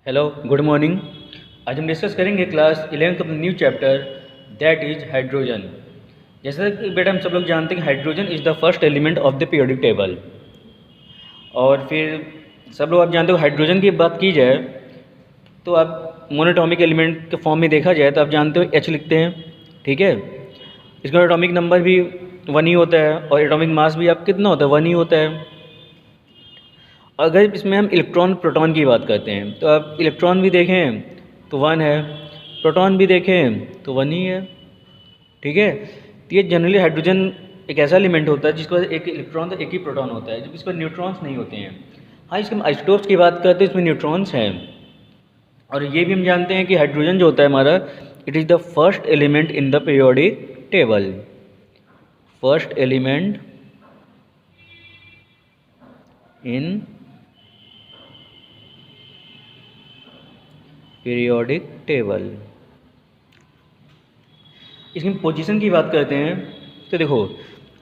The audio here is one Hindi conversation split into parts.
Hello, good morning. आज हम डिस्कस करेंगे क्लास 11th का new chapter that is hydrogen. जैसा कि बेटा हम सब लोग जानते हैं कि hydrogen is the first element of the periodic table. और फिर सब लोग आप जानते हो हाइड्रोजन की बात की जाए तो आप मोनोटॉमिक एलिमेंट के फॉर्म में देखा जाए तो आप जानते हो H लिखते हैं, ठीक है। इसका एटॉमिक नंबर भी 1 ही होता है और एटॉमिक मास भी आप कितना होता है, 1 ही होता है। अगर इसमें हम इलेक्ट्रॉन प्रोटॉन की बात करते हैं तो आप इलेक्ट्रॉन भी देखें तो 1 है, प्रोटॉन भी देखें तो 1 ही है, ठीक है। तो ये जनरली हाइड्रोजन एक ऐसा एलिमेंट होता है जिसके पास एक इलेक्ट्रॉन तो एक ही प्रोटॉन होता है, जब इसमें न्यूट्रॉन्स नहीं होते हैं। हाँ, इसके हम आइसोटोप्स की बात करते हैं, इसमें न्यूट्रॉन्स हैं। और ये भी हम जानते हैं कि हाइड्रोजन जो होता है हमारा, it is the first element in the periodic table. First element in periodic table. इसकी पोजीशन की बात करते हैं तो देखो,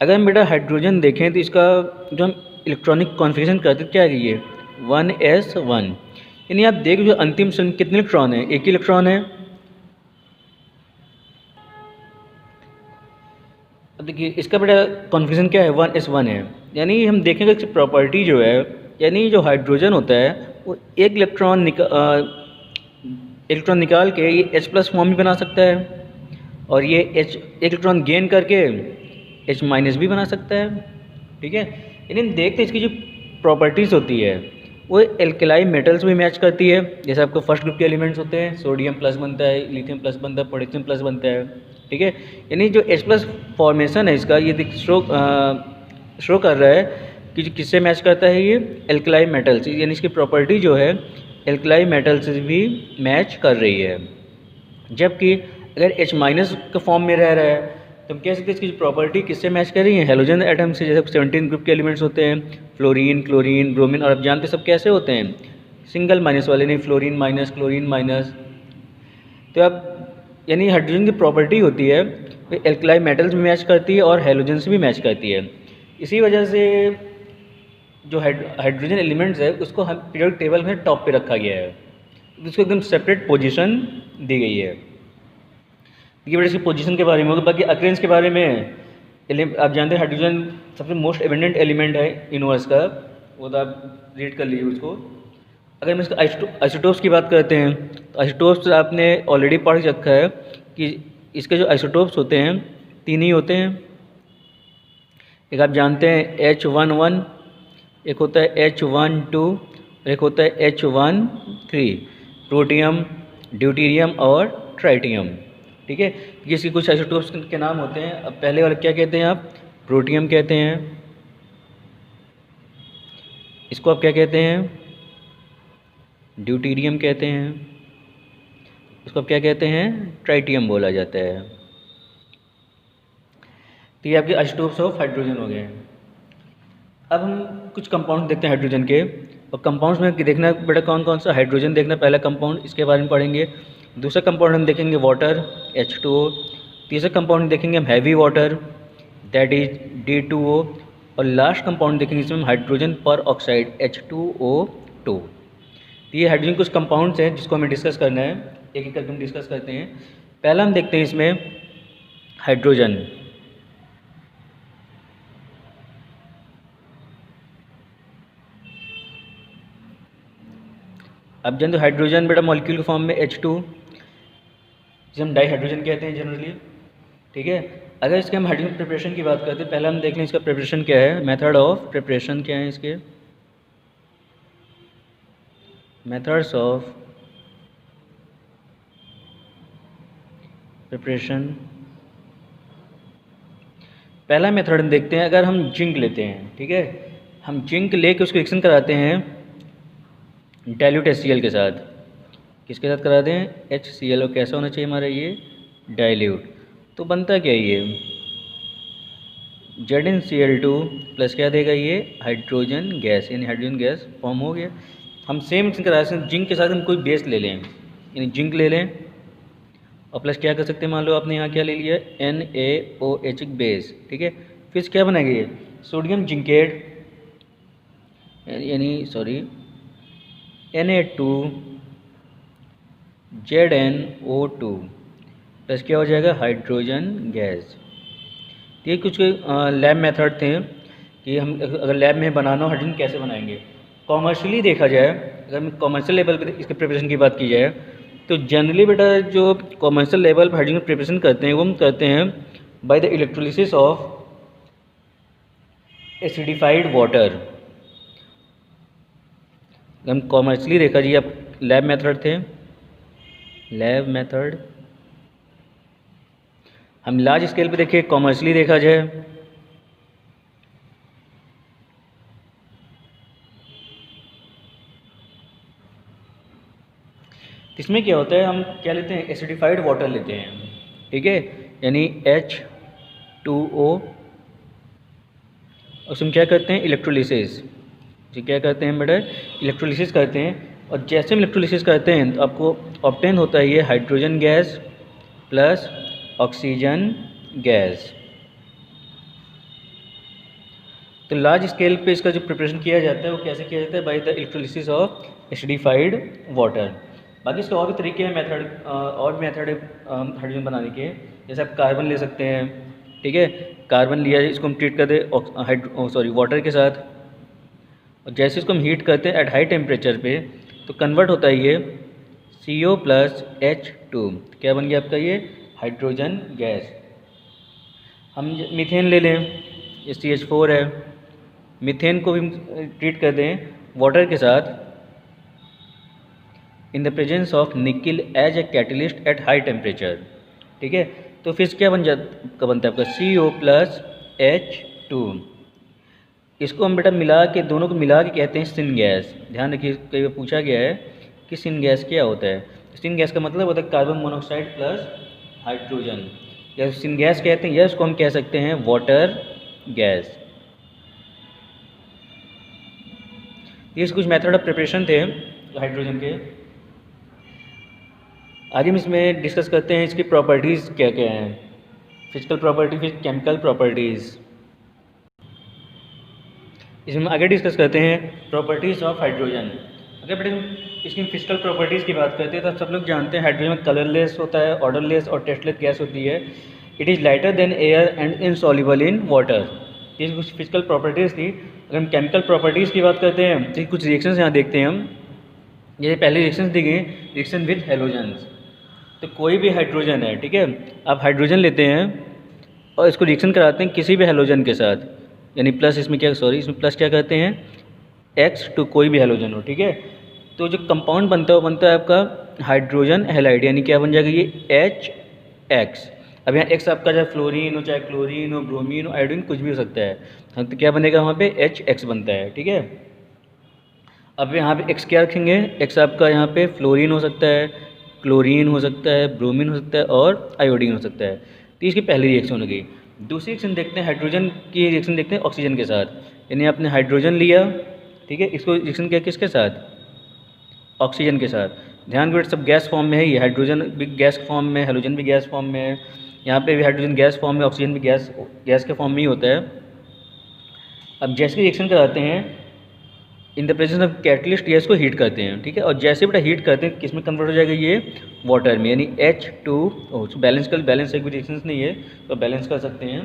अगर हम बेटा हाइड्रोजन देखें तो इसका जो हम इलेक्ट्रॉनिक कॉन्फ़िगरेशन करते हैं क्या है ये 1s1, यानी आप देख जो अंतिम संख्या कितने इलेक्ट्रॉन है, एक ही इलेक्ट्रॉन है। अब देखिए इसका बेटा कॉन्फ़िगरेशन क्या है 1s1 है, यानी हम देखेंगे इसकी प्रॉपर्टी जो है, यानी जो हाइड्रोजन होता है वो एक इलेक्ट्रॉन निकाल के ये H+ फॉर्म भी बना सकता है और ये एक इलेक्ट्रॉन गेन करके H- भी बना सकता है, ठीक है। यानी हम देखते हैं इसकी जो प्रॉपर्टीज़ होती है वो एल्केलाई मेटल्स भी मैच करती है। जैसे आपको फर्स्ट ग्रुप के एलिमेंट्स होते हैं, सोडियम प्लस बनता है, लिथियम प्लस बनता है, पोटेशियम प्लस बनता है, ठीक है। यानी जो H+ फॉर्मेशन है इसका, ये शो कर रहा है कि किससे मैच करता है, ये एल्केलाई मेटल्स, यानी इसकी प्रॉपर्टी जो है एल्केलाई मेटल्स भी मैच कर रही है। जबकि अगर H- के फॉर्म में रह रहा है तो हम कह सकते हैं इसकी प्रॉपर्टी किससे मैच कर रही है, हेलोजन एटम से। जैसे 17 ग्रुप के एलिमेंट्स होते हैं, फ्लोरीन, क्लोरीन, ब्रोमीन, और आप जानते सब कैसे होते हैं, सिंगल माइनस वाले, नहीं फ्लोरीन माइनस, क्लोरीन माइनस। तो अब यानी हाइड्रोजन की प्रॉपर्टी होती है वो एल्कलाई मेटल्स भी मैच करती है और हेलोजन से भी मैच करती है। इसी वजह से जो हाइड्रोजन एलिमेंट्स है उसको हम पीरियोडिक टेबल में टॉप पे रखा गया है, उसको एकदम सेपरेट पोजीशन दी गई है। ये बड़े इसकी पोजीशन के बारे में होगा। बाकी अक्रेंस के बारे में आप जानते हैं हाइड्रोजन सबसे मोस्ट एबंडेंट एलिमेंट है यूनिवर्स का, वो तो आप रीड कर लीजिए उसको। अगर हम इसका आइसोटोप्स की बात करते हैं तो आइसोटोप्स आपने ऑलरेडी पढ़ रखा है कि इसके जो आइसोटोप्स होते हैं 3 ही होते हैं। एक आप जानते हैं H11, एक होता है H12, एक होता है H13, प्रोटियम, ड्यूटीरियम और ट्राइटियम, ठीक है। इसके कुछ आइसोटोप्स के नाम होते हैं। अब पहले वाले क्या कहते हैं आप, प्रोटियम कहते हैं, इसको आप क्या कहते हैं, ड्यूटीरियम कहते हैं, इसको आप क्या कहते हैं, ट्राइटियम बोला जाता है। तो ये आपके आइसोटोप्स ऑफ हाइड्रोजन हो गए। अब हम कुछ कंपाउंड देखते हैं हाइड्रोजन के, और कंपाउंड्स में देखना बेटा कौन कौन सा, हाइड्रोजन देखना पहला कंपाउंड, इसके बारे में पढ़ेंगे। दूसरा कंपाउंड हम देखेंगे वाटर, H2O। तीसरा कंपाउंड देखेंगे हम heavy water, that is D2O। और लास्ट कंपाउंड देखेंगे इसमें हम हाइड्रोजन पर ऑक्साइड, H2O2। ये हाइड्रोजन कुछ कंपाउंड्स हैं जिसको हमें डिस्कस करना है, एक एक करके हम डिस्कस करते हैं। पहला हम देखते हैं इसमें हाइड्रोजन। अब जानते हो हाइड्रोजन बेटा मॉलिक्यूल के फॉर्म में H2, जिसे हम डाई हाइड्रोजन कहते हैं जनरली, ठीक है। अगर इसके हम हाइड्रोजन प्रिपरेशन की बात करते हैं, पहले हम देख लें इसका प्रिपरेशन क्या है, मेथड ऑफ प्रिपरेशन क्या है इसके, मेथड्स ऑफ प्रिपरेशन। पहला मेथड हम देखते हैं, अगर हम जिंक लेते हैं, ठीक है, हम जिंक लेके उसको रिएक्शन कराते हैं डाइल्यूट HCl के साथ। किसके साथ कराते हैं, HCl। और कैसा होना चाहिए हमारा ये डाइल्यूट। तो बनता क्या ये ZnCl2 प्लस क्या देगा ये हाइड्रोजन गैस, यानी हाइड्रोजन गैस फॉर्म हो गया। हम सेम करा सकते हैं, जिंक के साथ हम कोई बेस ले लें, यानी जिंक ले लें और प्लस क्या कर सकते हैं, मान लो आपने यहाँ क्या ले लिया NaOH बेस, ठीक है। फिर क्या बनाएगा ये सोडियम जिंकेट, यानी सॉरी Na2 ZnO2 प्लस क्या हो जाएगा, हाइड्रोजन गैस। ये कुछ लैब मेथड थे कि हम अगर लैब में बनाना हो हाइड्रोजन कैसे बनाएंगे। कॉमर्शियली देखा जाए, अगर हम कॉमर्शियल लेवल पर इसके प्रिपरेशन की बात की जाए तो जनरली बेटा जो कॉमर्शियल लेवल पर हाइड्रोजन प्रिपरेशन करते हैं वो हम करते हैं by the electrolysis of acidified water. हम कॉमर्शियली देखा जी, अब लैब मेथड थे, लैब मेथड। हम लार्ज स्केल पे देखिए, कॉमर्शियली देखा जाए इसमें क्या होता है, हम क्या लेते हैं, एसिडिफाइड वाटर लेते हैं, ठीक है, यानी H2O। उसमें क्या करते हैं, इलेक्ट्रोलिसिस। जी क्या करते हैं बेटा, इलेक्ट्रोलिसिस करते हैं। और जैसे हम इलेक्ट्रोलिसिस करते हैं तो आपको ऑब्टेन होता है ये hydrogen gas plus oxygen gas. तो लार्ज स्केल पे इसका जो प्रिपरेशन किया जाता है वो कैसे किया जाता है, by the electrolysis of acidified water. बाकी इसके और भी तरीके हैं, मेथड और भी मेथड है हाइड्रोजन बनाने के। जैसे आप कार्बन ले सकते हैं, ठीक है, कार्बन लिया, इसको हम ट्रीट करते वाटर के साथ, और जैसे इसको हम हीट करते हैं एट हाई टेम्परेचर पे तो कन्वर्ट होता है ये CO प्लस H2। क्या बन गया आपका ये, हाइड्रोजन गैस। हम मीथेन ले लें, ये CH4 है, मीथेन को भी ट्रीट कर दें वाटर के साथ in the presence of nickel as a catalyst at high temperature, ठीक है। तो फिर क्या बनता है आपका CO प्लस H2। इसको हम बेटा मिला के, दोनों को मिला के कहते हैं सिन गैस। ध्यान रखिए, कई बार पूछा गया है कि सिन गैस क्या होता है। सिन गैस का मतलब होता है कार्बन मोनोऑक्साइड प्लस हाइड्रोजन, या सिन गैस कहते हैं, या इसको हम कह सकते हैं वाटर गैस। ये कुछ मेथड ऑफ प्रिपरेशन थे हाइड्रोजन के। आगे हम इसमें डिस्कस करते हैं इसकी प्रॉपर्टीज़ क्या क्या हैं, फिजिकल प्रॉपर्टी, फिर केमिकल प्रॉपर्टीज़। इसमें आगे डिस्कस करते हैं प्रॉपर्टीज़ ऑफ हाइड्रोजन। अगर बेटे हम इसकी फिजिकल प्रॉपर्टीज़ की बात करते हैं तो सब लोग जानते हैं हाइड्रोजन कलरलेस होता है, ऑर्डरलेस और टेस्टलेस गैस होती है। It is lighter than air and insoluble in water. ये कुछ फिजिकल प्रॉपर्टीज़ थी। अगर हम केमिकल प्रॉपर्टीज़ की बात करते हैं तो कुछ रिएक्शंस यहाँ देखते हैं हम। ये पहले रिएक्शंस दी गई, रिएक्शन विद हेलोजन्स। तो कोई भी हाइड्रोजन है, ठीक है, आप हाइड्रोजन लेते हैं और इसको रिएक्शन कराते हैं किसी भी हेलोजन के साथ, यानी प्लस इसमें इसमें प्लस क्या करते हैं, X टू कोई भी हेलोजन हो, ठीक है। तो जो कंपाउंड बनता है वो बनता है आपका हाइड्रोजन हैलाइड, यानी क्या बन जाएगा ये HX। अब यहाँ X आपका चाहे फ्लोरीन हो, चाहे क्लोरीन हो, ब्रोमीन हो, आयोडीन, कुछ भी हो सकता है। हाँ, तो क्या बनेगा वहाँ पे HX बनता है, ठीक है। अब यहाँ पे X क्या रखेंगे, X आपका यहाँ पे फ्लोरीन हो सकता है, क्लोरीन हो सकता है, ब्रोमीन हो सकता है और आयोडीन हो सकता है। तो इसकी पहली रिएक्शन हो गई। दूसरी रिएक्शन देखते हैं, हाइड्रोजन की रिएक्शन देखते हैं ऑक्सीजन के साथ। यानी आपने हाइड्रोजन लिया, ठीक है, इसको रिएक्शन किया किसके साथ, ऑक्सीजन के साथ। ध्यान दो सब गैस फॉर्म में है, ये हाइड्रोजन भी गैस फॉर्म में, हाइड्रोजन भी गैस फॉर्म में है, यहाँ पे भी हाइड्रोजन गैस फॉर्म में, ऑक्सीजन भी गैस के फॉर्म में ही होता है। अब जैसे रिएक्शन कराते हैं इन the presence of catalyst, gas को हीट करते हैं, ठीक है, और जैसे बेटा हीट करते हैं किस में कन्वर्ट हो जाएगा ये वाटर में, यानी H2O। बैलेंस एक भी रिएक्शन नहीं है तो बैलेंस कर सकते हैं।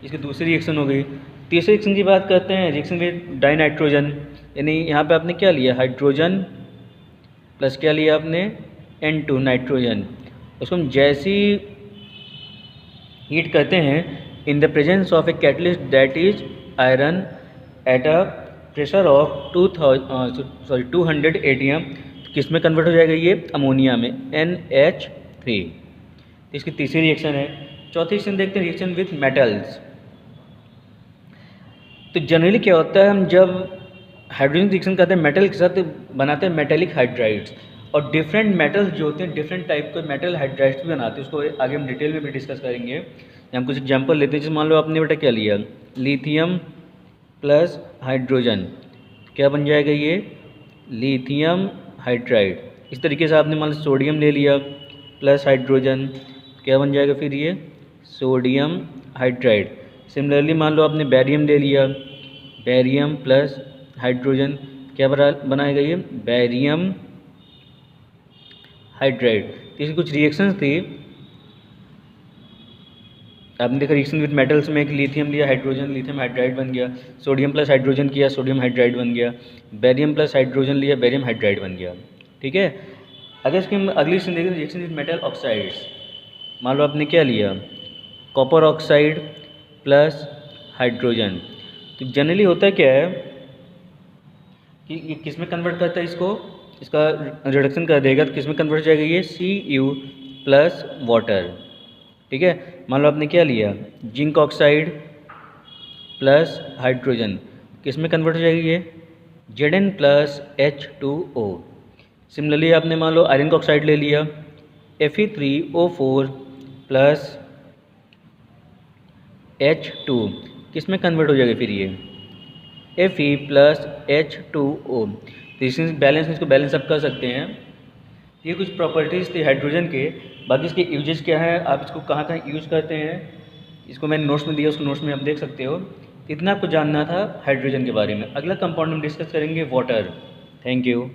इसकी दूसरी रिएक्शन हो गई। तीसरी रिएक्शन की बात करते हैं, रिएक्शन विद डाइनाइट्रोजन, यानी यहाँ पे आपने क्या लिया, हाइड्रोजन प्लस क्या लिया आपने, N2 नाइट्रोजन। उसको हम जैसी हीट करते हैं इन the presence of a catalyst that is iron at a pressure of 200 ATM, किस में कन्वर्ट हो जाएगा ये, अमोनिया में, NH3। तो इसकी तीसरी रिएक्शन है। चौथी रिएक्शन देखते हैं, रिएक्शन विथ मेटल्स। तो जनरली क्या होता है, हम जब हाइड्रोजन रिएक्शन करते हैं मेटल के साथ बनाते हैं मेटेलिक हाइड्राइड्स, और डिफरेंट मेटल्स जो होते हैं डिफरेंट टाइप के मेटल हाइड्राइड्स भी बनाते हैं। उसको आगे हम डिटेल में भी डिस्कस करेंगे। हम कुछ एग्जांपल लेते हैं। जैसे मान लो आपने बेटा क्या लिया, लिथियम प्लस हाइड्रोजन, क्या बन जाएगा ये, लिथियम हाइड्राइड। इस तरीके से आपने मान लो सोडियम ले लिया प्लस हाइड्रोजन, क्या बन जाएगा फिर ये, सोडियम हाइड्राइड। सिमिलरली मान लो आपने बैरियम ले लिया, बैरियम प्लस हाइड्रोजन, क्या बनाएगा ये, बैरियम हाइड्राइड। तो इसकी कुछ रिएक्शंस थी, आपने देखा रिएक्शन विद मेटल्स में, एक लिथियम लिया, हाइड्रोजन, लिथियम हाइड्राइड बन गया। सोडियम प्लस हाइड्रोजन किया, सोडियम हाइड्राइड बन गया। बेरियम प्लस हाइड्रोजन लिया, बेरियम हाइड्राइड बन गया। ठीक है। अगर इसकी हम अगली रिएक्शन देखें, रिएक्शन विद मेटल ऑक्साइड्स, मान लो आपने क्या लिया, कॉपर ऑक्साइड प्लस हाइड्रोजन। तो जनरली होता क्या है कि ये किस में कन्वर्ट करता है इसको, इसका रिडक्शन कर देगा तो किस में कन्वर्ट हो जाएगा ये, Cu प्लस वाटर। ठीक है। मान लो आपने क्या लिया, जिंक ऑक्साइड प्लस हाइड्रोजन, किस में कन्वर्ट हो जाएगी ये, Zn प्लस H2O। सिमिलरली आपने मान लो आयरन का ऑक्साइड ले लिया, Fe3O4 प्लस H2, किस में कन्वर्ट हो जाएगा फिर ये, Fe प्लस H2O। तो इसमें बैलेंस, इसको बैलेंस अप कर सकते हैं। ये कुछ प्रॉपर्टीज़ थी हाइड्रोजन के। बाकी इसके यूजेस क्या है, आप इसको कहाँ कहाँ यूज़ करते हैं, इसको मैंने नोट्स में दिया, उसको नोट्स में आप देख सकते हो। इतना आपको जानना था हाइड्रोजन के बारे में। अगला कंपाउंड हम डिस्कस करेंगे वाटर। Thank you.